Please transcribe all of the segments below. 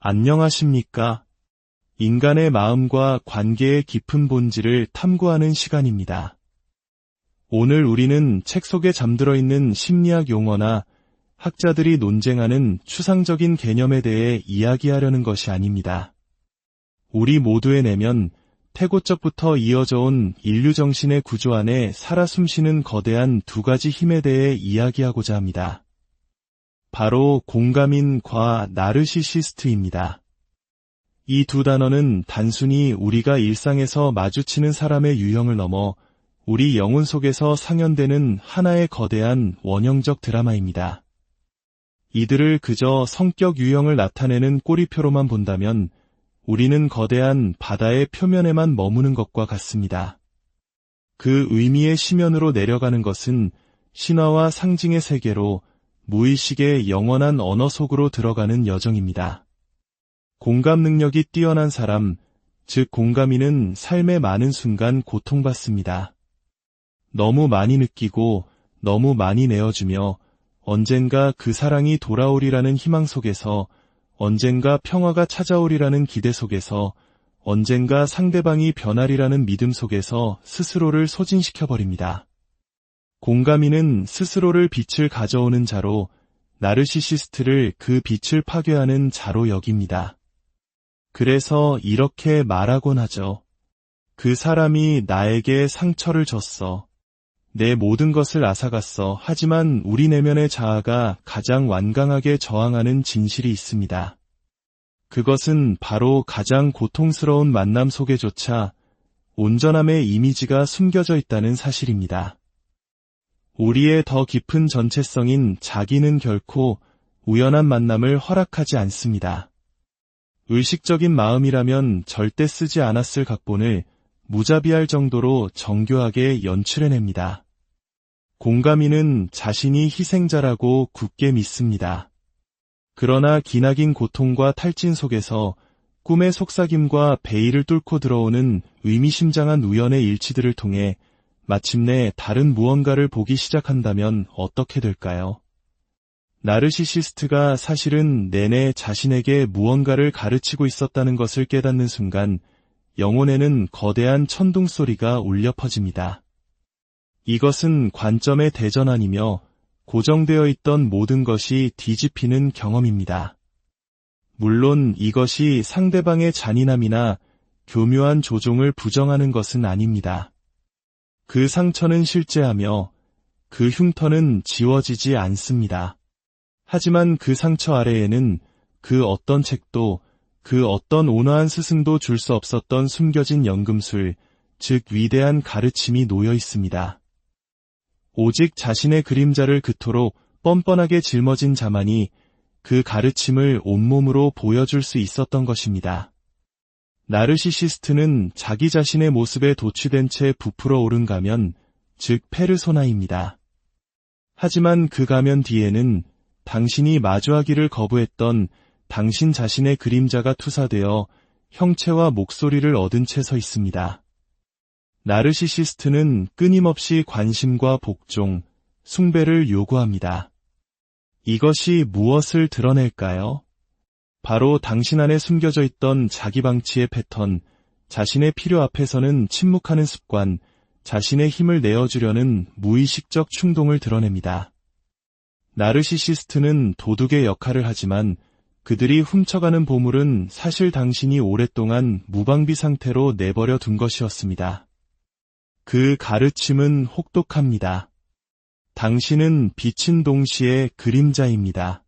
안녕하십니까? 인간의 마음과 관계의 깊은 본질을 탐구하는 시간입니다. 오늘 우리는 책 속에 잠들어 있는 심리학 용어나 학자들이 논쟁하는 추상적인 개념에 대해 이야기하려는 것이 아닙니다. 우리 모두의 내면, 태고적부터 이어져 온 인류 정신의 구조 안에 살아 숨쉬는 거대한 두 가지 힘에 대해 이야기하고자 합니다. 바로 공감인과 나르시시스트입니다. 이 두 단어는 단순히 우리가 일상에서 마주치는 사람의 유형을 넘어 우리 영혼 속에서 상연되는 하나의 거대한 원형적 드라마입니다. 이들을 그저 성격 유형을 나타내는 꼬리표로만 본다면 우리는 거대한 바다의 표면에만 머무는 것과 같습니다. 그 의미의 심연으로 내려가는 것은 신화와 상징의 세계로 무의식의 영원한 언어 속으로 들어가는 여정입니다. 공감 능력이 뛰어난 사람, 즉 공감인은 삶의 많은 순간 고통받습니다. 너무 많이 느끼고 너무 많이 내어주며 언젠가 그 사랑이 돌아오리라는 희망 속에서, 언젠가 평화가 찾아오리라는 기대 속에서, 언젠가 상대방이 변하리라는 믿음 속에서 스스로를 소진시켜버립니다. 공감인은 스스로를 빛을 가져오는 자로, 나르시시스트를 그 빛을 파괴하는 자로 여깁니다. 그래서 이렇게 말하곤 하죠. 그 사람이 나에게 상처를 줬어. 내 모든 것을 앗아갔어. 하지만 우리 내면의 자아가 가장 완강하게 저항하는 진실이 있습니다. 그것은 바로 가장 고통스러운 만남 속에조차 온전함의 이미지가 숨겨져 있다는 사실입니다. 우리의 더 깊은 전체성인 자기는 결코 우연한 만남을 허락하지 않습니다. 의식적인 마음이라면 절대 쓰지 않았을 각본을 무자비할 정도로 정교하게 연출해냅니다. 공감인은 자신이 희생자라고 굳게 믿습니다. 그러나 기나긴 고통과 탈진 속에서 꿈의 속삭임과 베일을 뚫고 들어오는 의미심장한 우연의 일치들을 통해 마침내 다른 무언가를 보기 시작한다면 어떻게 될까요? 나르시시스트가 사실은 내내 자신에게 무언가를 가르치고 있었다는 것을 깨닫는 순간 영혼에는 거대한 천둥 소리가 울려 퍼집니다. 이것은 관점의 대전환이며 고정되어 있던 모든 것이 뒤집히는 경험입니다. 물론 이것이 상대방의 잔인함이나 교묘한 조종을 부정하는 것은 아닙니다. 그 상처는 실제하며 그 흉터는 지워지지 않습니다. 하지만 그 상처 아래에는 그 어떤 책도, 그 어떤 온화한 스승도 줄 수 없었던 숨겨진 연금술, 즉 위대한 가르침이 놓여 있습니다. 오직 자신의 그림자를 그토록 뻔뻔하게 짊어진 자만이 그 가르침을 온몸으로 보여줄 수 있었던 것입니다. 나르시시스트는 자기 자신의 모습에 도취된 채 부풀어 오른 가면, 즉 페르소나입니다. 하지만 그 가면 뒤에는 당신이 마주하기를 거부했던 당신 자신의 그림자가 투사되어 형체와 목소리를 얻은 채 서 있습니다. 나르시시스트는 끊임없이 관심과 복종, 숭배를 요구합니다. 이것이 무엇을 드러낼까요? 바로 당신 안에 숨겨져 있던 자기 방치의 패턴, 자신의 필요 앞에서는 침묵하는 습관, 자신의 힘을 내어주려는 무의식적 충동을 드러냅니다. 나르시시스트는 도둑의 역할을 하지만 그들이 훔쳐가는 보물은 사실 당신이 오랫동안 무방비 상태로 내버려 둔 것이었습니다. 그 가르침은 혹독합니다. 당신은 빛인 동시에 그림자입니다.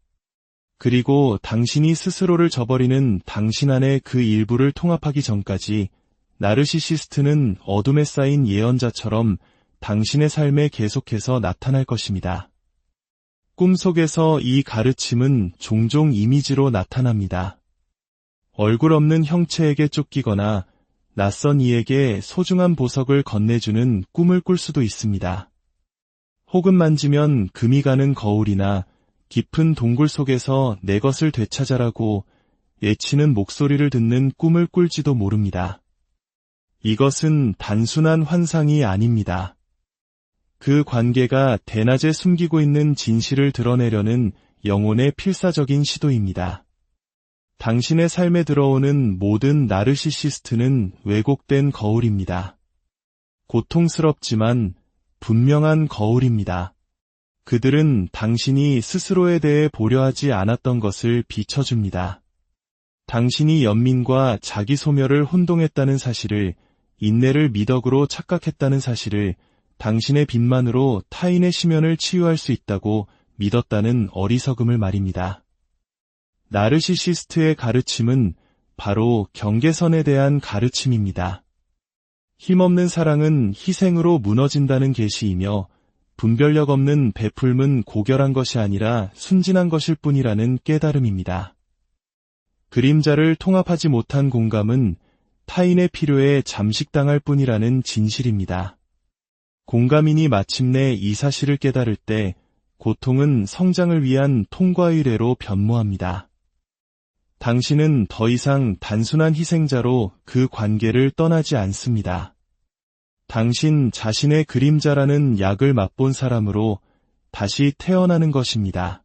그리고 당신이 스스로를 저버리는 당신 안의 그 일부를 통합하기 전까지 나르시시스트는 어둠에 쌓인 예언자처럼 당신의 삶에 계속해서 나타날 것입니다. 꿈속에서 이 가르침은 종종 이미지로 나타납니다. 얼굴 없는 형체에게 쫓기거나 낯선 이에게 소중한 보석을 건네주는 꿈을 꿀 수도 있습니다. 혹은 만지면 금이 가는 거울이나 깊은 동굴 속에서 내 것을 되찾아라고 예치는 목소리를 듣는 꿈을 꿀지도 모릅니다. 이것은 단순한 환상이 아닙니다. 그 관계가 대낮에 숨기고 있는 진실을 드러내려는 영혼의 필사적인 시도입니다. 당신의 삶에 들어오는 모든 나르시시스트는 왜곡된 거울입니다. 고통스럽지만 분명한 거울입니다. 그들은 당신이 스스로에 대해 보려 하지 않았던 것을 비춰줍니다. 당신이 연민과 자기 소멸을 혼동했다는 사실을, 인내를 미덕으로 착각했다는 사실을, 당신의 빛만으로 타인의 심연을 치유할 수 있다고 믿었다는 어리석음을 말입니다. 나르시시스트의 가르침은 바로 경계선에 대한 가르침입니다. 힘없는 사랑은 희생으로 무너진다는 계시이며 분별력 없는 베풀음은 고결한 것이 아니라 순진한 것일 뿐이라는 깨달음입니다. 그림자를 통합하지 못한 공감은 타인의 필요에 잠식당할 뿐이라는 진실입니다. 공감인이 마침내 이 사실을 깨달을 때 고통은 성장을 위한 통과의례로 변모합니다. 당신은 더 이상 단순한 희생자로 그 관계를 떠나지 않습니다. 당신 자신의 그림자라는 약을 맛본 사람으로 다시 태어나는 것입니다.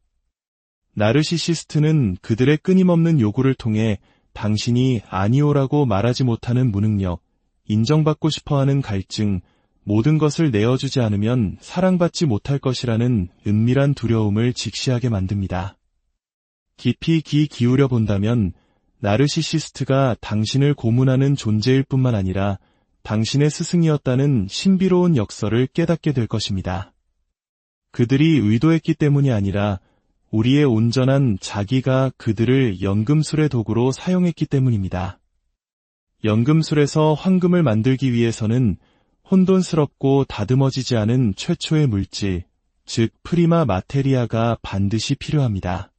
나르시시스트는 그들의 끊임없는 요구를 통해 당신이 아니오라고 말하지 못하는 무능력, 인정받고 싶어하는 갈증, 모든 것을 내어주지 않으면 사랑받지 못할 것이라는 은밀한 두려움을 직시하게 만듭니다. 깊이 귀 기울여 본다면 나르시시스트가 당신을 고문하는 존재일 뿐만 아니라 당신의 스승이었다는 신비로운 역설을 깨닫게 될 것입니다. 그들이 의도했기 때문이 아니라 우리의 온전한 자기가 그들을 연금술의 도구로 사용했기 때문입니다. 연금술에서 황금을 만들기 위해서는 혼돈스럽고 다듬어지지 않은 최초의 물질, 즉 프리마 마테리아가 반드시 필요합니다.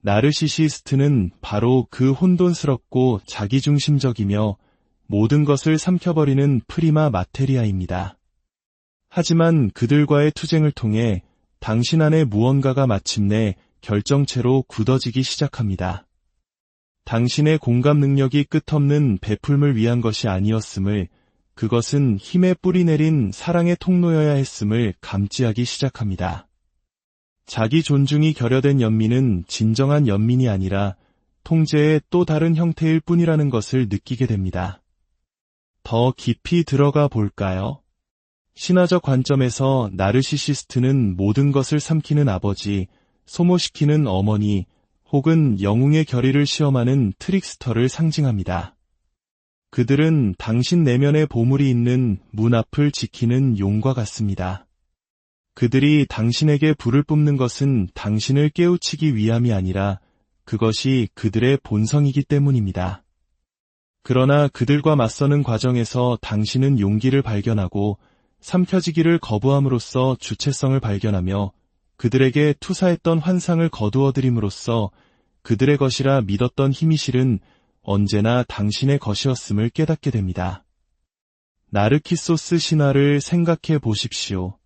나르시시스트는 바로 그 혼돈스럽고 자기중심적이며 모든 것을 삼켜버리는 프리마 마테리아입니다. 하지만 그들과의 투쟁을 통해 당신 안의 무언가가 마침내 결정체로 굳어지기 시작합니다. 당신의 공감 능력이 끝없는 베풀음을 위한 것이 아니었음을, 그것은 힘에 뿌리 내린 사랑의 통로여야 했음을 감지하기 시작합니다. 자기 존중이 결여된 연민은 진정한 연민이 아니라 통제의 또 다른 형태일 뿐이라는 것을 느끼게 됩니다. 더 깊이 들어가 볼까요? 신화적 관점에서 나르시시스트는 모든 것을 삼키는 아버지, 소모시키는 어머니, 혹은 영웅의 결의를 시험하는 트릭스터를 상징합니다. 그들은 당신 내면의 보물이 있는 문 앞을 지키는 용과 같습니다. 그들이 당신에게 불을 뿜는 것은 당신을 깨우치기 위함이 아니라 그것이 그들의 본성이기 때문입니다. 그러나 그들과 맞서는 과정에서 당신은 용기를 발견하고 삼켜지기를 거부함으로써 주체성을 발견하며 그들에게 투사했던 환상을 거두어들임으로써 그들의 것이라 믿었던 힘이 실은 언제나 당신의 것이었음을 깨닫게 됩니다. 나르키소스 신화를 생각해 보십시오.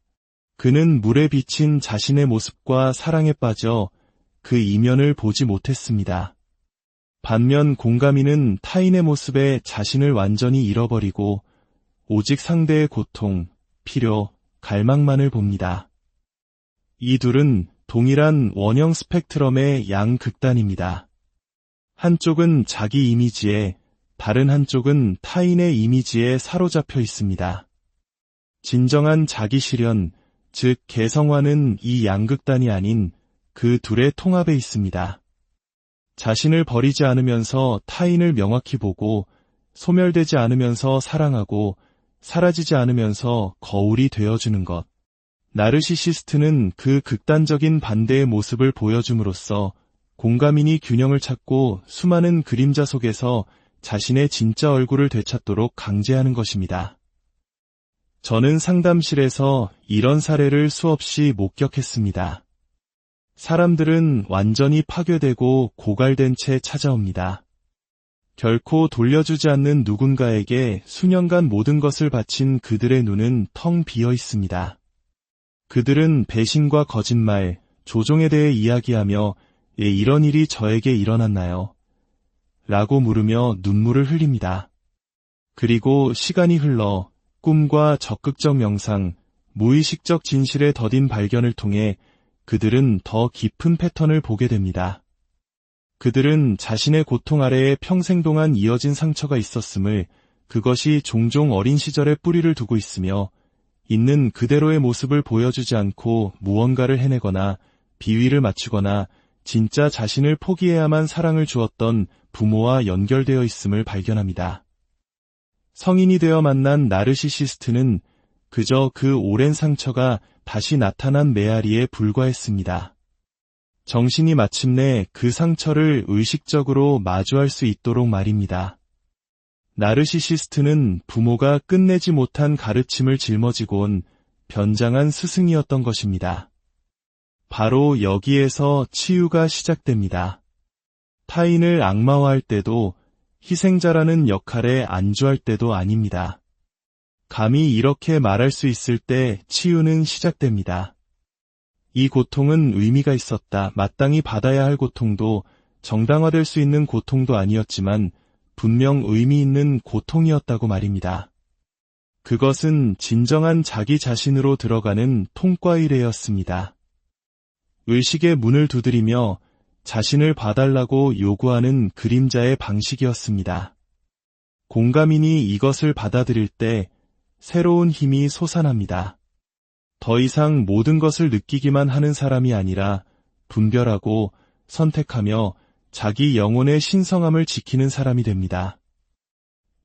그는 물에 비친 자신의 모습과 사랑에 빠져 그 이면을 보지 못했습니다. 반면 공감이는 타인의 모습에 자신을 완전히 잃어버리고 오직 상대의 고통, 필요, 갈망만을 봅니다. 이 둘은 동일한 원형 스펙트럼의 양극단입니다. 한쪽은 자기 이미지에, 다른 한쪽은 타인의 이미지에 사로잡혀 있습니다. 진정한 자기 실현, 즉 개성화는 이 양극단이 아닌 그 둘의 통합에 있습니다. 자신을 버리지 않으면서 타인을 명확히 보고, 소멸되지 않으면서 사랑하고, 사라지지 않으면서 거울이 되어주는 것. 나르시시스트는 그 극단적인 반대의 모습을 보여줌으로써 공감인이 균형을 찾고 수많은 그림자 속에서 자신의 진짜 얼굴을 되찾도록 강제하는 것입니다. 저는 상담실에서 이런 사례를 수없이 목격했습니다. 사람들은 완전히 파괴되고 고갈된 채 찾아옵니다. 결코 돌려주지 않는 누군가에게 수년간 모든 것을 바친 그들의 눈은 텅 비어 있습니다. 그들은 배신과 거짓말, 조종에 대해 이야기하며 왜 이런 일이 저에게 일어났나요? 라고 물으며 눈물을 흘립니다. 그리고 시간이 흘러 꿈과 적극적 명상, 무의식적 진실의 더딘 발견을 통해 그들은 더 깊은 패턴을 보게 됩니다. 그들은 자신의 고통 아래에 평생 동안 이어진 상처가 있었음을, 그것이 종종 어린 시절에 뿌리를 두고 있으며 있는 그대로의 모습을 보여주지 않고 무언가를 해내거나 비위를 맞추거나 진짜 자신을 포기해야만 사랑을 주었던 부모와 연결되어 있음을 발견합니다. 성인이 되어 만난 나르시시스트는 그저 그 오랜 상처가 다시 나타난 메아리에 불과했습니다. 정신이 마침내 그 상처를 의식적으로 마주할 수 있도록 말입니다. 나르시시스트는 부모가 끝내지 못한 가르침을 짊어지고 온 변장한 스승이었던 것입니다. 바로 여기에서 치유가 시작됩니다. 타인을 악마화할 때도 희생자라는 역할에 안주할 때도 아닙니다. 감히 이렇게 말할 수 있을 때 치유는 시작됩니다. 이 고통은 의미가 있었다. 마땅히 받아야 할 고통도 정당화될 수 있는 고통도 아니었지만 분명 의미 있는 고통이었다고 말입니다. 그것은 진정한 자기 자신으로 들어가는 통과의례였습니다. 의식의 문을 두드리며 자신을 봐달라고 요구하는 그림자의 방식이었습니다. 공감인이 이것을 받아들일 때 새로운 힘이 솟아납니다. 더 이상 모든 것을 느끼기만 하는 사람이 아니라 분별하고 선택하며 자기 영혼의 신성함을 지키는 사람이 됩니다.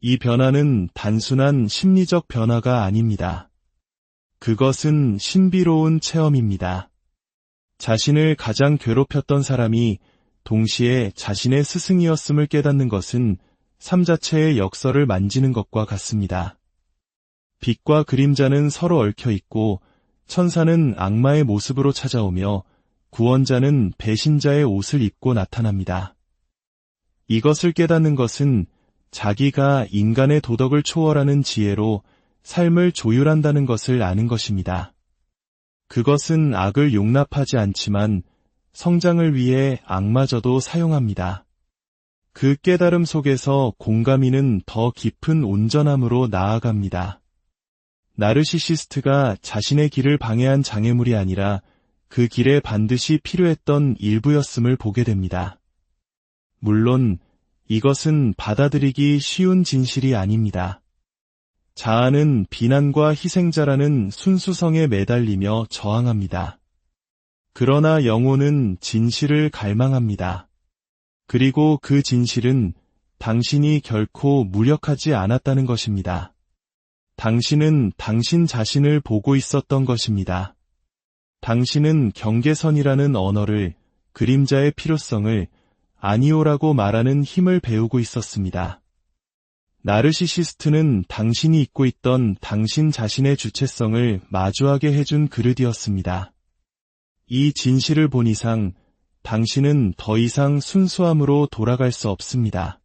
이 변화는 단순한 심리적 변화가 아닙니다. 그것은 신비로운 체험입니다. 자신을 가장 괴롭혔던 사람이 동시에 자신의 스승이었음을 깨닫는 것은 삶 자체의 역설을 만지는 것과 같습니다. 빛과 그림자는 서로 얽혀 있고 천사는 악마의 모습으로 찾아오며 구원자는 배신자의 옷을 입고 나타납니다. 이것을 깨닫는 것은 자기가 인간의 도덕을 초월하는 지혜로 삶을 조율한다는 것을 아는 것입니다. 그것은 악을 용납하지 않지만 성장을 위해 악마저도 사용합니다. 그 깨달음 속에서 공감인은 더 깊은 온전함으로 나아갑니다. 나르시시스트가 자신의 길을 방해한 장애물이 아니라 그 길에 반드시 필요했던 일부였음을 보게 됩니다. 물론 이것은 받아들이기 쉬운 진실이 아닙니다. 자아는 비난과 희생자라는 순수성에 매달리며 저항합니다. 그러나 영혼은 진실을 갈망합니다. 그리고 그 진실은 당신이 결코 무력하지 않았다는 것입니다. 당신은 당신 자신을 보고 있었던 것입니다. 당신은 경계선이라는 언어를, 그림자의 필요성을, 아니오라고 말하는 힘을 배우고 있었습니다. 나르시시스트는 당신이 잊고 있던 당신 자신의 주체성을 마주하게 해준 그릇이었습니다. 이 진실을 본 이상 당신은 더 이상 순수함으로 돌아갈 수 없습니다.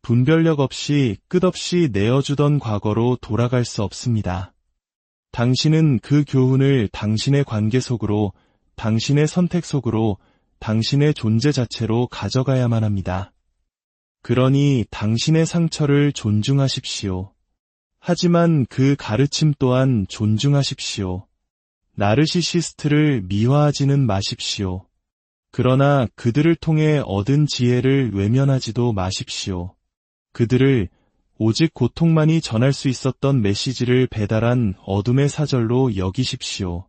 분별력 없이 끝없이 내어주던 과거로 돌아갈 수 없습니다. 당신은 그 교훈을 당신의 관계 속으로, 당신의 선택 속으로, 당신의 존재 자체로 가져가야만 합니다. 그러니 당신의 상처를 존중하십시오. 하지만 그 가르침 또한 존중하십시오. 나르시시스트를 미화하지는 마십시오. 그러나 그들을 통해 얻은 지혜를 외면하지도 마십시오. 그들을 오직 고통만이 전할 수 있었던 메시지를 배달한 어둠의 사절로 여기십시오.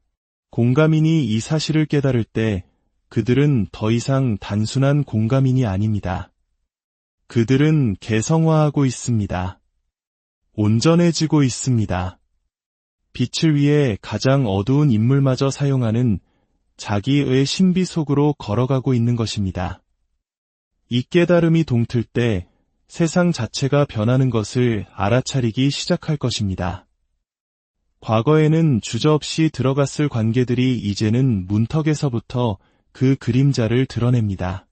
공감인이 이 사실을 깨달을 때 그들은 더 이상 단순한 공감인이 아닙니다. 그들은 개성화하고 있습니다. 온전해지고 있습니다. 빛을 위해 가장 어두운 인물마저 사용하는 자기의 신비 속으로 걸어가고 있는 것입니다. 이 깨달음이 동틀 때 세상 자체가 변하는 것을 알아차리기 시작할 것입니다. 과거에는 주저없이 들어갔을 관계들이 이제는 문턱에서부터 그 그림자를 드러냅니다.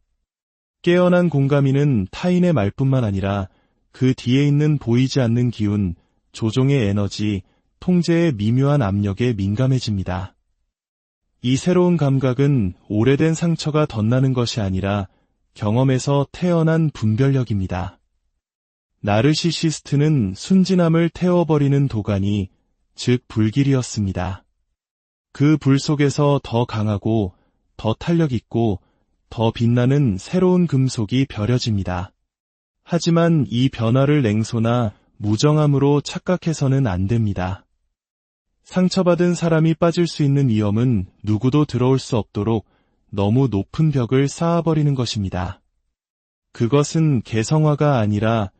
깨어난 공감인은 타인의 말뿐만 아니라 그 뒤에 있는 보이지 않는 기운, 조종의 에너지, 통제의 미묘한 압력에 민감해집니다. 이 새로운 감각은 오래된 상처가 덧나는 것이 아니라 경험에서 태어난 분별력입니다. 나르시시스트는 순진함을 태워버리는 도가니, 즉 불길이었습니다. 그 불 속에서 더 강하고, 더 탄력 있고, 더 빛나는 새로운 금속이 벼려집니다. 하지만 이 변화를 냉소나 무정함으로 착각해서는 안 됩니다. 상처받은 사람이 빠질 수 있는 위험은 누구도 들어올 수 없도록 너무 높은 벽을 쌓아버리는 것입니다. 그것은 개성화가 아니라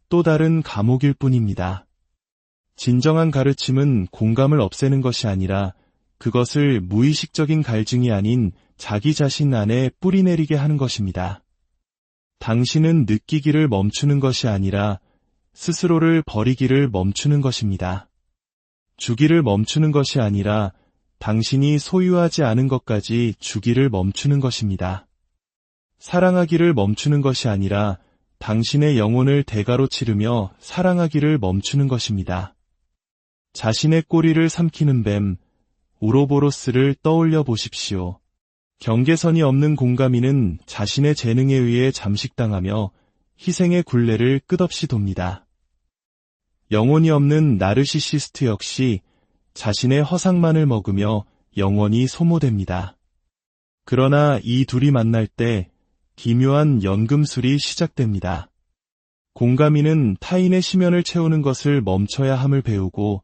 또 다른 감옥일 뿐입니다. 진정한 가르침은 공감을 없애는 것이 아니라 그것을 무의식적인 갈증이 아닌 자기 자신 안에 뿌리내리게 하는 것입니다. 당신은 느끼기를 멈추는 것이 아니라 스스로를 버리기를 멈추는 것입니다. 주기를 멈추는 것이 아니라 당신이 소유하지 않은 것까지 주기를 멈추는 것입니다. 사랑하기를 멈추는 것이 아니라 당신의 영혼을 대가로 치르며 사랑하기를 멈추는 것입니다. 자신의 꼬리를 삼키는 뱀, 우로보로스를 떠올려 보십시오. 경계선이 없는 공감이는 자신의 재능에 의해 잠식당하며 희생의 굴레를 끝없이 돕니다. 영혼이 없는 나르시시스트 역시 자신의 허상만을 먹으며 영원히 소모됩니다. 그러나 이 둘이 만날 때 기묘한 연금술이 시작됩니다. 공감이는 타인의 심연을 채우는 것을 멈춰야 함을 배우고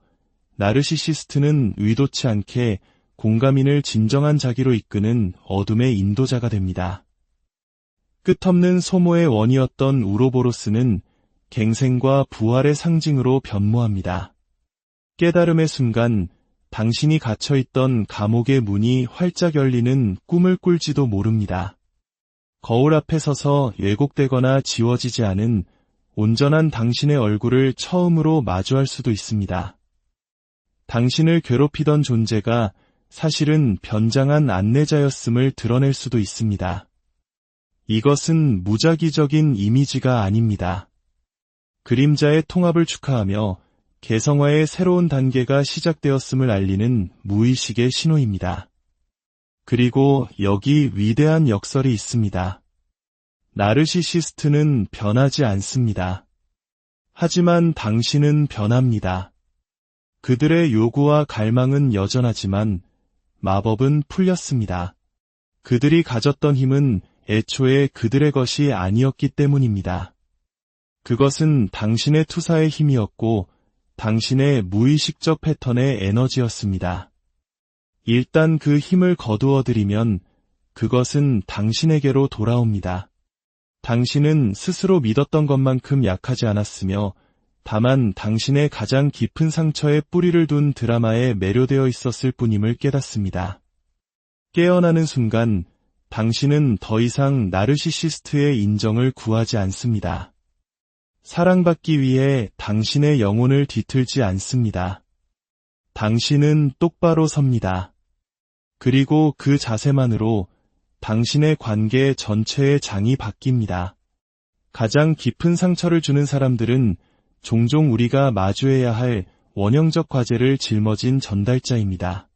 나르시시스트는 의도치 않게 공감인을 진정한 자기로 이끄는 어둠의 인도자가 됩니다. 끝없는 소모의 원이었던 우로보로스는 갱생과 부활의 상징으로 변모합니다. 깨달음의 순간 당신이 갇혀있던 감옥의 문이 활짝 열리는 꿈을 꿀지도 모릅니다. 거울 앞에 서서 왜곡되거나 지워지지 않은 온전한 당신의 얼굴을 처음으로 마주할 수도 있습니다. 당신을 괴롭히던 존재가 사실은 변장한 안내자였음을 드러낼 수도 있습니다. 이것은 무작위적인 이미지가 아닙니다. 그림자의 통합을 축하하며 개성화의 새로운 단계가 시작되었음을 알리는 무의식의 신호입니다. 그리고 여기 위대한 역설이 있습니다. 나르시시스트는 변하지 않습니다. 하지만 당신은 변합니다. 그들의 요구와 갈망은 여전하지만 마법은 풀렸습니다. 그들이 가졌던 힘은 애초에 그들의 것이 아니었기 때문입니다. 그것은 당신의 투사의 힘이었고 당신의 무의식적 패턴의 에너지였습니다. 일단 그 힘을 거두어들이면 그것은 당신에게로 돌아옵니다. 당신은 스스로 믿었던 것만큼 약하지 않았으며 다만 당신의 가장 깊은 상처에 뿌리를 둔 드라마에 매료되어 있었을 뿐임을 깨닫습니다. 깨어나는 순간 당신은 더 이상 나르시시스트의 인정을 구하지 않습니다. 사랑받기 위해 당신의 영혼을 뒤틀지 않습니다. 당신은 똑바로 섭니다. 그리고 그 자세만으로 당신의 관계 전체의 장이 바뀝니다. 가장 깊은 상처를 주는 사람들은 종종 우리가 마주해야 할 원형적 과제를 짊어진 전달자입니다.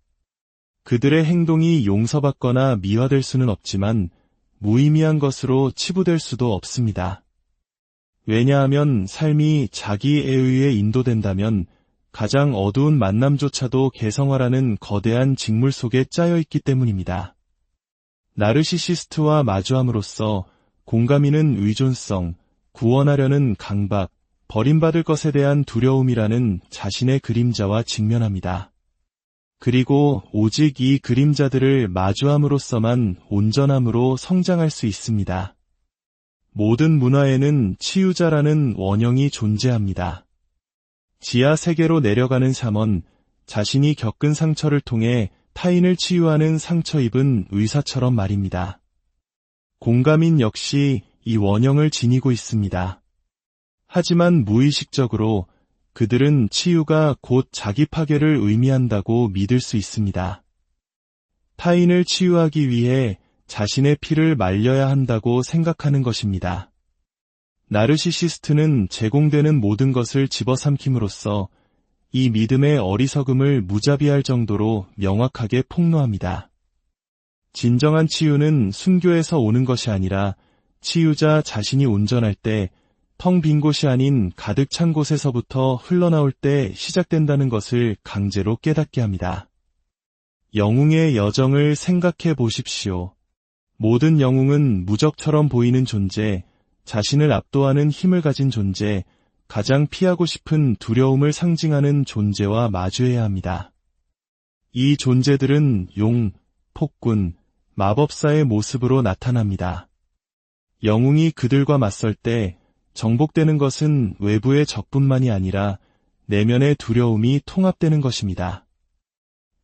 그들의 행동이 용서받거나 미화될 수는 없지만 무의미한 것으로 치부될 수도 없습니다. 왜냐하면 삶이 자기에 의해 인도된다면 가장 어두운 만남조차도 개성화라는 거대한 직물 속에 짜여있기 때문입니다. 나르시시스트와 마주함으로써 공감이는 의존성, 구원하려는 강박, 버림받을 것에 대한 두려움이라는 자신의 그림자와 직면합니다. 그리고 오직 이 그림자들을 마주함으로써만 온전함으로 성장할 수 있습니다. 모든 문화에는 치유자라는 원형이 존재합니다. 지하 세계로 내려가는 샤먼, 자신이 겪은 상처를 통해 타인을 치유하는 상처 입은 의사처럼 말입니다. 공감인 역시 이 원형을 지니고 있습니다. 하지만 무의식적으로 그들은 치유가 곧 자기 파괴를 의미한다고 믿을 수 있습니다. 타인을 치유하기 위해 자신의 피를 말려야 한다고 생각하는 것입니다. 나르시시스트는 제공되는 모든 것을 집어삼킴으로써 이 믿음의 어리석음을 무자비할 정도로 명확하게 폭로합니다. 진정한 치유는 순교에서 오는 것이 아니라 치유자 자신이 온전할 때 텅 빈 곳이 아닌 가득 찬 곳에서부터 흘러나올 때 시작된다는 것을 강제로 깨닫게 합니다. 영웅의 여정을 생각해 보십시오. 모든 영웅은 무적처럼 보이는 존재, 자신을 압도하는 힘을 가진 존재, 가장 피하고 싶은 두려움을 상징하는 존재와 마주해야 합니다. 이 존재들은 용, 폭군, 마법사의 모습으로 나타납니다. 영웅이 그들과 맞설 때 정복되는 것은 외부의 적뿐만이 아니라 내면의 두려움이 통합되는 것입니다.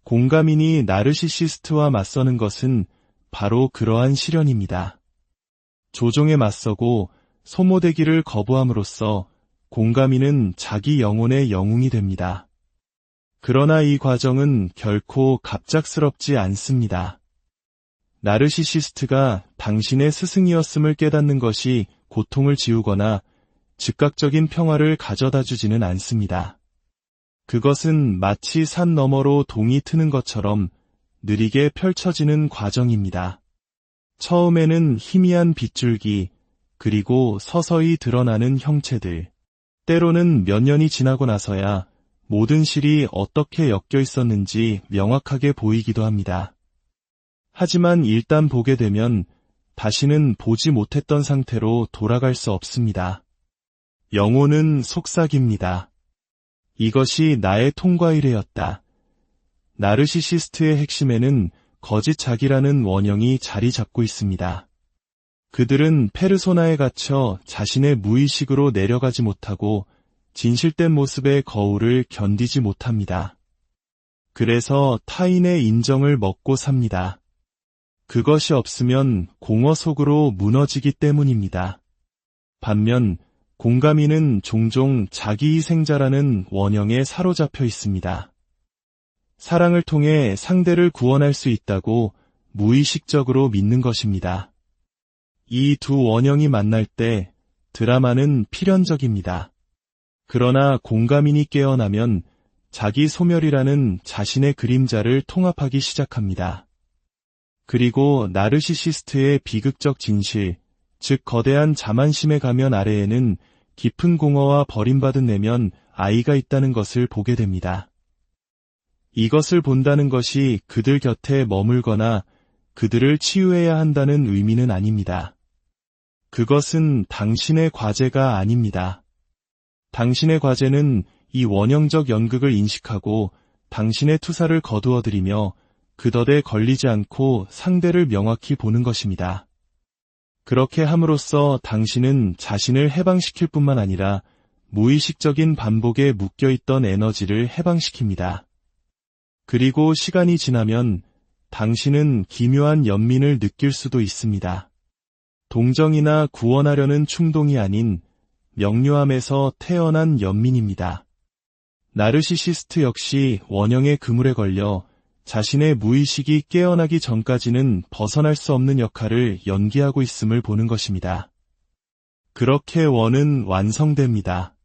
공가민이 나르시시스트와 맞서는 것은 바로 그러한 시련입니다. 조종에 맞서고 소모되기를 거부함으로써 공가민은 자기 영혼의 영웅이 됩니다. 그러나 이 과정은 결코 갑작스럽지 않습니다. 나르시시스트가 당신의 스승이었음을 깨닫는 것이 고통을 지우거나 즉각적인 평화를 가져다 주지는 않습니다. 그것은 마치 산 너머로 동이 트는 것처럼 느리게 펼쳐지는 과정입니다. 처음에는 희미한 빗줄기, 그리고 서서히 드러나는 형체들, 때로는 몇 년이 지나고 나서야 모든 실이 어떻게 엮여 있었는지 명확하게 보이기도 합니다. 하지만 일단 보게 되면 다시는 보지 못했던 상태로 돌아갈 수 없습니다. 영혼은 속삭입니다. 이것이 나의 통과이래였다. 나르시시스트의 핵심에는 거짓 자기라는 원형이 자리 잡고 있습니다. 그들은 페르소나에 갇혀 자신의 무의식으로 내려가지 못하고 진실된 모습의 거울을 견디지 못합니다. 그래서 타인의 인정을 먹고 삽니다. 그것이 없으면 공허 속으로 무너지기 때문입니다. 반면 공가민은 종종 자기희생자라는 원형에 사로잡혀 있습니다. 사랑을 통해 상대를 구원할 수 있다고 무의식적으로 믿는 것입니다. 이 두 원형이 만날 때 드라마는 필연적입니다. 그러나 공가민이 깨어나면 자기 소멸이라는 자신의 그림자를 통합하기 시작합니다. 그리고 나르시시스트의 비극적 진실, 즉 거대한 자만심의 가면 아래에는 깊은 공허와 버림받은 내면 아이가 있다는 것을 보게 됩니다. 이것을 본다는 것이 그들 곁에 머물거나 그들을 치유해야 한다는 의미는 아닙니다. 그것은 당신의 과제가 아닙니다. 당신의 과제는 이 원형적 연극을 인식하고 당신의 투사를 거두어들이며 그 덫에 걸리지 않고 상대를 명확히 보는 것입니다. 그렇게 함으로써 당신은 자신을 해방시킬 뿐만 아니라 무의식적인 반복에 묶여있던 에너지를 해방시킵니다. 그리고 시간이 지나면 당신은 기묘한 연민을 느낄 수도 있습니다. 동정이나 구원하려는 충동이 아닌 명료함에서 태어난 연민입니다. 나르시시스트 역시 원형의 그물에 걸려 자신의 무의식이 깨어나기 전까지는 벗어날 수 없는 역할을 연기하고 있음을 보는 것입니다. 그렇게 원은 완성됩니다.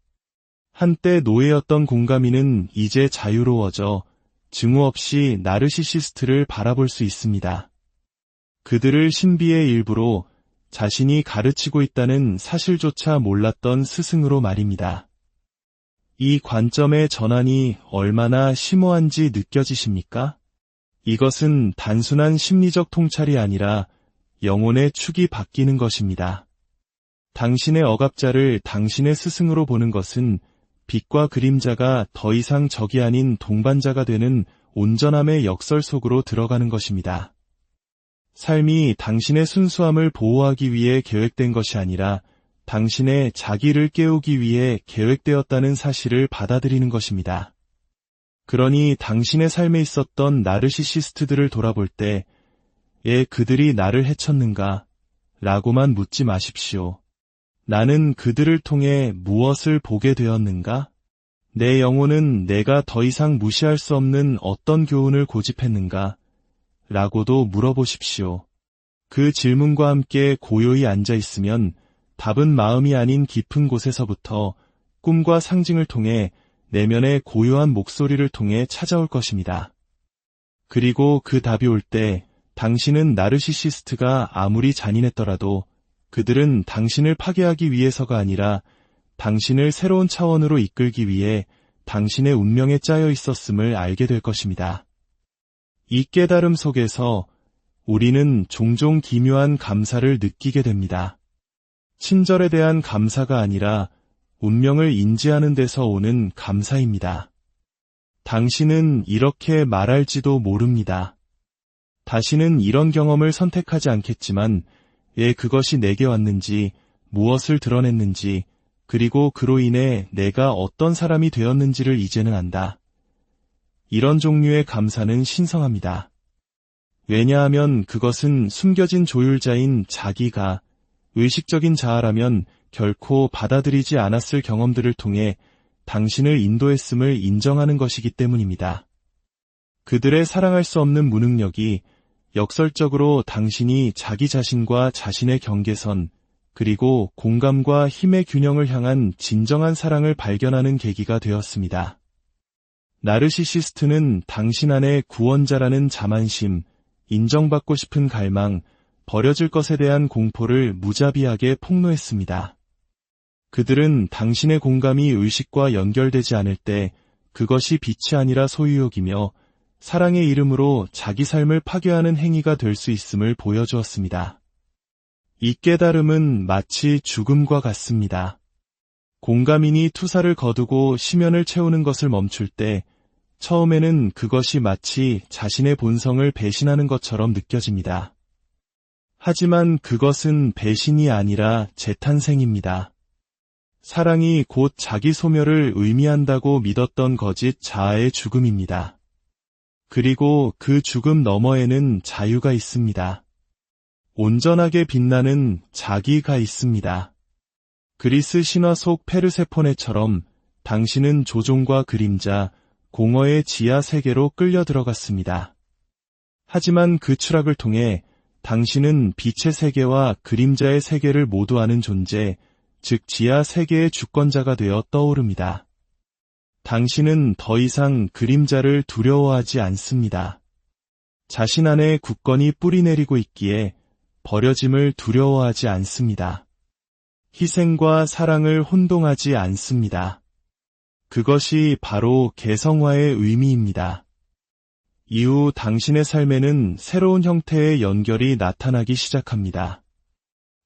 한때 노예였던 공가민은 이제 자유로워져 증오 없이 나르시시스트를 바라볼 수 있습니다. 그들을 신비의 일부로 자신이 가르치고 있다는 사실조차 몰랐던 스승으로 말입니다. 이 관점의 전환이 얼마나 심오한지 느껴지십니까? 이것은 단순한 심리적 통찰이 아니라 영혼의 축이 바뀌는 것입니다. 당신의 억압자를 당신의 스승으로 보는 것은 빛과 그림자가 더 이상 적이 아닌 동반자가 되는 온전함의 역설 속으로 들어가는 것입니다. 삶이 당신의 순수함을 보호하기 위해 계획된 것이 아니라 당신의 자기를 깨우기 위해 계획되었다는 사실을 받아들이는 것입니다. 그러니 당신의 삶에 있었던 나르시시스트들을 돌아볼 때, 그들이 나를 해쳤는가? 라고만 묻지 마십시오. 나는 그들을 통해 무엇을 보게 되었는가? 내 영혼은 내가 더 이상 무시할 수 없는 어떤 교훈을 고집했는가? 라고도 물어보십시오. 그 질문과 함께 고요히 앉아 있으면 답은 마음이 아닌 깊은 곳에서부터 꿈과 상징을 통해 내면의 고요한 목소리를 통해 찾아올 것입니다. 그리고 그 답이 올 때 당신은 나르시시스트가 아무리 잔인했더라도 그들은 당신을 파괴하기 위해서가 아니라 당신을 새로운 차원으로 이끌기 위해 당신의 운명에 짜여 있었음을 알게 될 것입니다. 이 깨달음 속에서 우리는 종종 기묘한 감사를 느끼게 됩니다. 친절에 대한 감사가 아니라 운명을 인지하는 데서 오는 감사입니다. 당신은 이렇게 말할지도 모릅니다. 다시는 이런 경험을 선택하지 않겠지만 왜 그것이 내게 왔는지, 무엇을 드러냈는지, 그리고 그로 인해 내가 어떤 사람이 되었는지를 이제는 안다. 이런 종류의 감사는 신성합니다. 왜냐하면 그것은 숨겨진 조율자인 자기가 의식적인 자아라면 결코 받아들이지 않았을 경험들을 통해 당신을 인도했음을 인정하는 것이기 때문입니다. 그들의 사랑할 수 없는 무능력이 역설적으로 당신이 자기 자신과 자신의 경계선, 그리고 공감과 힘의 균형을 향한 진정한 사랑을 발견하는 계기가 되었습니다. 나르시시스트는 당신 안에 구원자라는 자만심, 인정받고 싶은 갈망, 버려질 것에 대한 공포를 무자비하게 폭로했습니다. 그들은 당신의 공감이 의식과 연결되지 않을 때 그것이 빛이 아니라 소유욕이며 사랑의 이름으로 자기 삶을 파괴하는 행위가 될 수 있음을 보여주었습니다. 이 깨달음은 마치 죽음과 같습니다. 공감인이 투사를 거두고 심연을 채우는 것을 멈출 때 처음에는 그것이 마치 자신의 본성을 배신하는 것처럼 느껴집니다. 하지만 그것은 배신이 아니라 재탄생입니다. 사랑이 곧 자기 소멸을 의미한다고 믿었던 거짓 자아의 죽음입니다. 그리고 그 죽음 너머에는 자유가 있습니다. 온전하게 빛나는 자기가 있습니다. 그리스 신화 속 페르세포네처럼 당신은 조종과 그림자, 공허의 지하 세계로 끌려 들어갔습니다. 하지만 그 추락을 통해 당신은 빛의 세계와 그림자의 세계를 모두 아는 존재, 즉 지하 세계의 주권자가 되어 떠오릅니다. 당신은 더 이상 그림자를 두려워하지 않습니다. 자신 안에 굳건히 뿌리내리고 있기에 버려짐을 두려워하지 않습니다. 희생과 사랑을 혼동하지 않습니다. 그것이 바로 개성화의 의미입니다. 이후 당신의 삶에는 새로운 형태의 연결이 나타나기 시작합니다.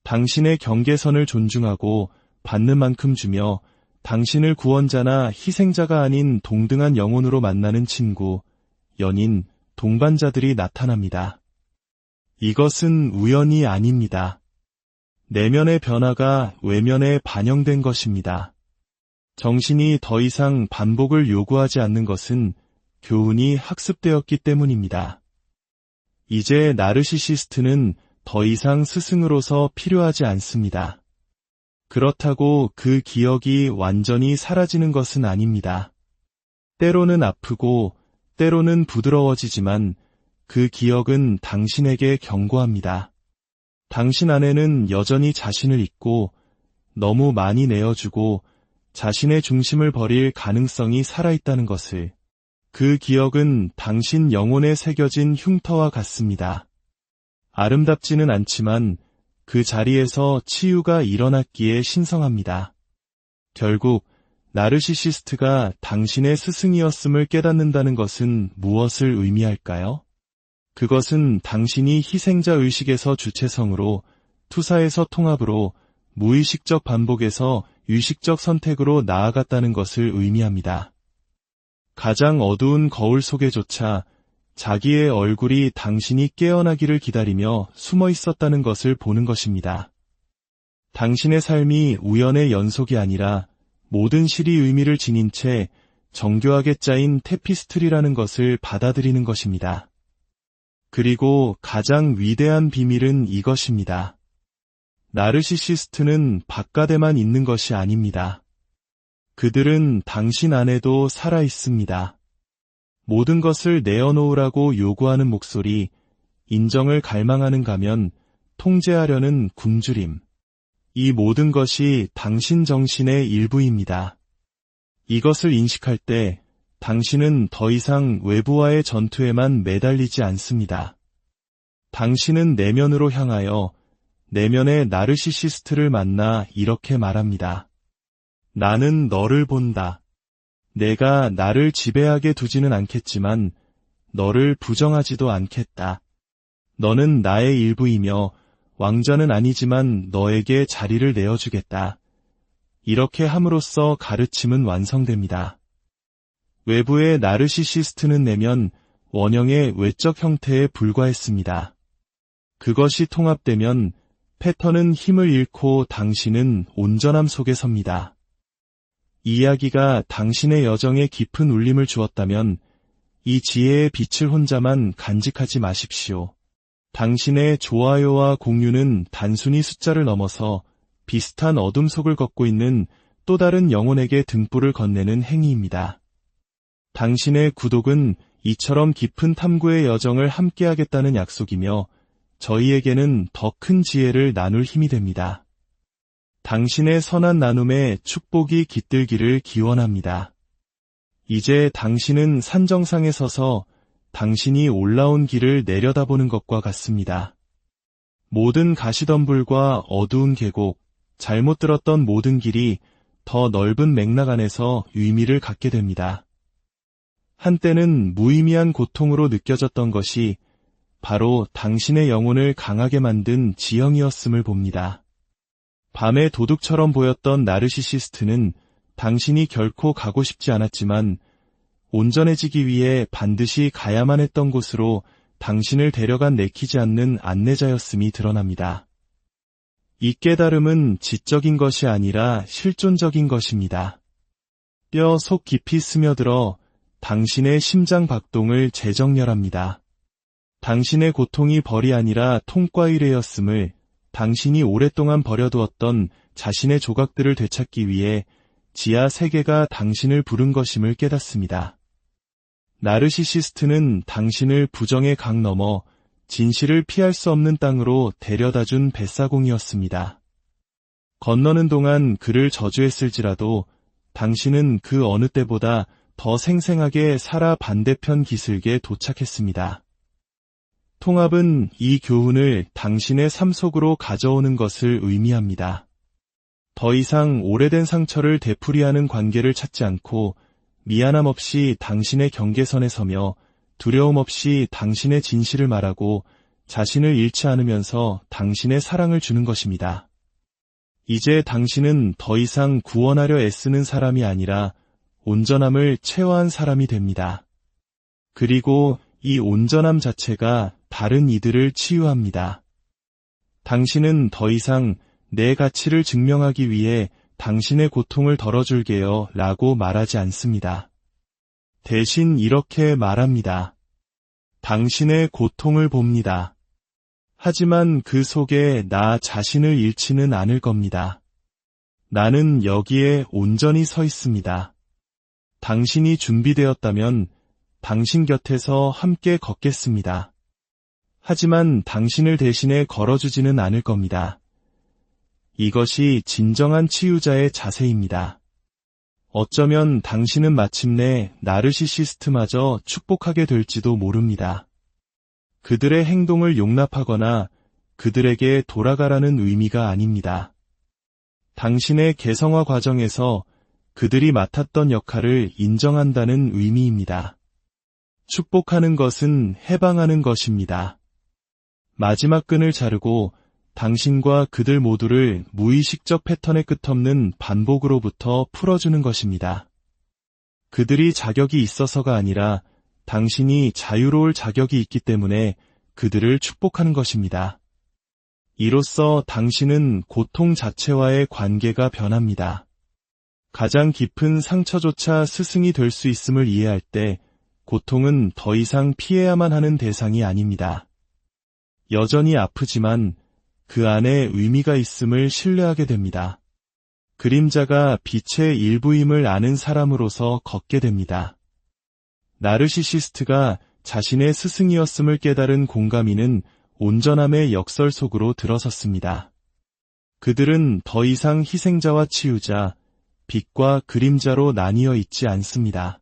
당신의 경계선을 존중하고 받는 만큼 주며 당신을 구원자나 희생자가 아닌 동등한 영혼으로 만나는 친구, 연인, 동반자들이 나타납니다. 이것은 우연이 아닙니다. 내면의 변화가 외면에 반영된 것입니다. 정신이 더 이상 반복을 요구하지 않는 것은 교훈이 학습되었기 때문입니다. 이제 나르시시스트는 더 이상 스승으로서 필요하지 않습니다. 그렇다고 그 기억이 완전히 사라지는 것은 아닙니다. 때로는 아프고 때로는 부드러워지지만 그 기억은 당신에게 경고합니다. 당신 안에는 여전히 자신을 잊고 너무 많이 내어주고 자신의 중심을 버릴 가능성이 살아있다는 것을. 그 기억은 당신 영혼에 새겨진 흉터와 같습니다. 아름답지는 않지만 그 자리에서 치유가 일어났기에 신성합니다. 결국 나르시시스트가 당신의 스승이었음을 깨닫는다는 것은 무엇을 의미할까요? 그것은 당신이 희생자 의식에서 주체성으로, 투사에서 통합으로, 무의식적 반복에서 유식적 선택으로 나아갔다는 것을 의미합니다. 가장 어두운 거울 속에조차 자기의 얼굴이 당신이 깨어나기를 기다리며 숨어 있었다는 것을 보는 것입니다. 당신의 삶이 우연의 연속이 아니라 모든 실이 의미를 지닌 채 정교하게 짜인 테피스트리라는 것을 받아들이는 것입니다. 그리고 가장 위대한 비밀은 이것입니다. 나르시시스트는 바깥에만 있는 것이 아닙니다. 그들은 당신 안에도 살아 있습니다. 모든 것을 내어놓으라고 요구하는 목소리, 인정을 갈망하는 가면, 통제하려는 굶주림. 이 모든 것이 당신 정신의 일부입니다. 이것을 인식할 때 당신은 더 이상 외부와의 전투에만 매달리지 않습니다. 당신은 내면으로 향하여 내면의 나르시시스트를 만나 이렇게 말합니다. 나는 너를 본다. 내가 나를 지배하게 두지는 않겠지만 너를 부정하지도 않겠다. 너는 나의 일부이며 왕자는 아니지만 너에게 자리를 내어주겠다. 이렇게 함으로써 가르침은 완성됩니다. 외부의 나르시시스트는 내면 원형의 외적 형태에 불과했습니다. 그것이 통합되면 패턴은 힘을 잃고 당신은 온전함 속에 섭니다. 이 이야기가 당신의 여정에 깊은 울림을 주었다면 이 지혜의 빛을 혼자만 간직하지 마십시오. 당신의 좋아요와 공유는 단순히 숫자를 넘어서 비슷한 어둠 속을 걷고 있는 또 다른 영혼에게 등불을 건네는 행위입니다. 당신의 구독은 이처럼 깊은 탐구의 여정을 함께하겠다는 약속이며 저희에게는 더 큰 지혜를 나눌 힘이 됩니다. 당신의 선한 나눔에 축복이 깃들기를 기원합니다. 이제 당신은 산정상에 서서 당신이 올라온 길을 내려다보는 것과 같습니다. 모든 가시덤불과 어두운 계곡, 잘못 들었던 모든 길이 더 넓은 맥락 안에서 의미를 갖게 됩니다. 한때는 무의미한 고통으로 느껴졌던 것이 바로 당신의 영혼을 강하게 만든 지형이었음을 봅니다. 밤의 도둑처럼 보였던 나르시시스트는 당신이 결코 가고 싶지 않았지만 온전해지기 위해 반드시 가야만 했던 곳으로 당신을 데려간 내키지 않는 안내자였음이 드러납니다. 이 깨달음은 지적인 것이 아니라 실존적인 것입니다. 뼈 속 깊이 스며들어 당신의 심장 박동을 재정렬합니다. 당신의 고통이 벌이 아니라 통과 의례였음을, 당신이 오랫동안 버려두었던 자신의 조각들을 되찾기 위해 지하 세계가 당신을 부른 것임을 깨닫습니다. 나르시시스트는 당신을 부정의 강 넘어 진실을 피할 수 없는 땅으로 데려다준 뱃사공이었습니다. 건너는 동안 그를 저주했을지라도 당신은 그 어느 때보다 더 생생하게 살아 반대편 기슭에 도착했습니다. 통합은 이 교훈을 당신의 삶 속으로 가져오는 것을 의미합니다. 더 이상 오래된 상처를 되풀이하는 관계를 찾지 않고 미안함 없이 당신의 경계선에 서며 두려움 없이 당신의 진실을 말하고 자신을 잃지 않으면서 당신의 사랑을 주는 것입니다. 이제 당신은 더 이상 구원하려 애쓰는 사람이 아니라 온전함을 체화한 사람이 됩니다. 그리고 이 온전함 자체가 다른 이들을 치유합니다. 당신은 더 이상 내 가치를 증명하기 위해 당신의 고통을 덜어줄게요 라고 말하지 않습니다. 대신 이렇게 말합니다. 당신의 고통을 봅니다. 하지만 그 속에 나 자신을 잃지는 않을 겁니다. 나는 여기에 온전히 서 있습니다. 당신이 준비되었다면 당신 곁에서 함께 걷겠습니다. 하지만 당신을 대신에 걸어주지는 않을 겁니다. 이것이 진정한 치유자의 자세입니다. 어쩌면 당신은 마침내 나르시시스트마저 축복하게 될지도 모릅니다. 그들의 행동을 용납하거나 그들에게 돌아가라는 의미가 아닙니다. 당신의 개성화 과정에서 그들이 맡았던 역할을 인정한다는 의미입니다. 축복하는 것은 해방하는 것입니다. 마지막 끈을 자르고 당신과 그들 모두를 무의식적 패턴의 끝없는 반복으로부터 풀어주는 것입니다. 그들이 자격이 있어서가 아니라 당신이 자유로울 자격이 있기 때문에 그들을 축복하는 것입니다. 이로써 당신은 고통 자체와의 관계가 변합니다. 가장 깊은 상처조차 스승이 될 수 있음을 이해할 때 고통은 더 이상 피해야만 하는 대상이 아닙니다. 여전히 아프지만 그 안에 의미가 있음을 신뢰하게 됩니다. 그림자가 빛의 일부임을 아는 사람으로서 걷게 됩니다. 나르시시스트가 자신의 스승이었음을 깨달은 공감이는 온전함의 역설 속으로 들어섰습니다. 그들은 더 이상 희생자와 치유자, 빛과 그림자로 나뉘어 있지 않습니다.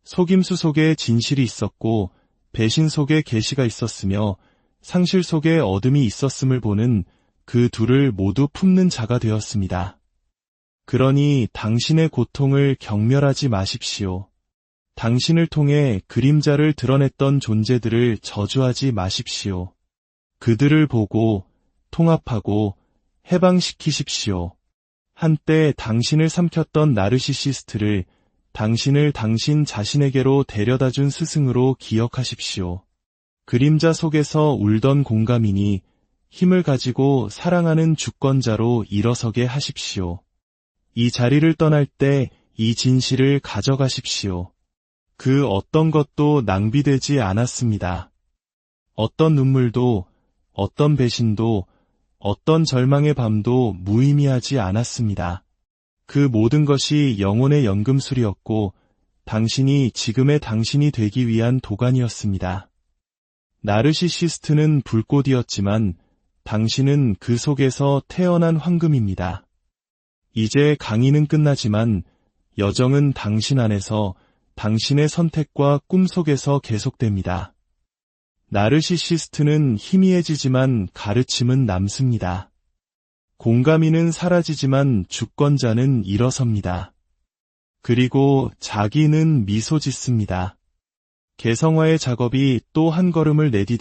속임수 속에 진실이 있었고 배신 속에 계시가 있었으며 상실 속에 어둠이 있었음을 보는 그 둘을 모두 품는 자가 되었습니다. 그러니 당신의 고통을 경멸하지 마십시오. 당신을 통해 그림자를 드러냈던 존재들을 저주하지 마십시오. 그들을 보고 통합하고 해방시키십시오. 한때 당신을 삼켰던 나르시시스트를 당신을 당신 자신에게로 데려다준 스승으로 기억하십시오. 그림자 속에서 울던 공감이니 힘을 가지고 사랑하는 주권자로 일어서게 하십시오. 이 자리를 떠날 때 이 진실을 가져가십시오. 그 어떤 것도 낭비되지 않았습니다. 어떤 눈물도, 어떤 배신도, 어떤 절망의 밤도 무의미하지 않았습니다. 그 모든 것이 영혼의 연금술이었고 당신이 지금의 당신이 되기 위한 도가니였습니다. 나르시시스트는 불꽃이었지만 당신은 그 속에서 태어난 황금입니다. 이제 강의는 끝나지만 여정은 당신 안에서 당신의 선택과 꿈 속에서 계속됩니다. 나르시시스트는 희미해지지만 가르침은 남습니다. 공감이는 사라지지만 주권자는 일어섭니다. 그리고 자기는 미소 짓습니다. 개성화의 작업이 또 한 걸음을 내디뎌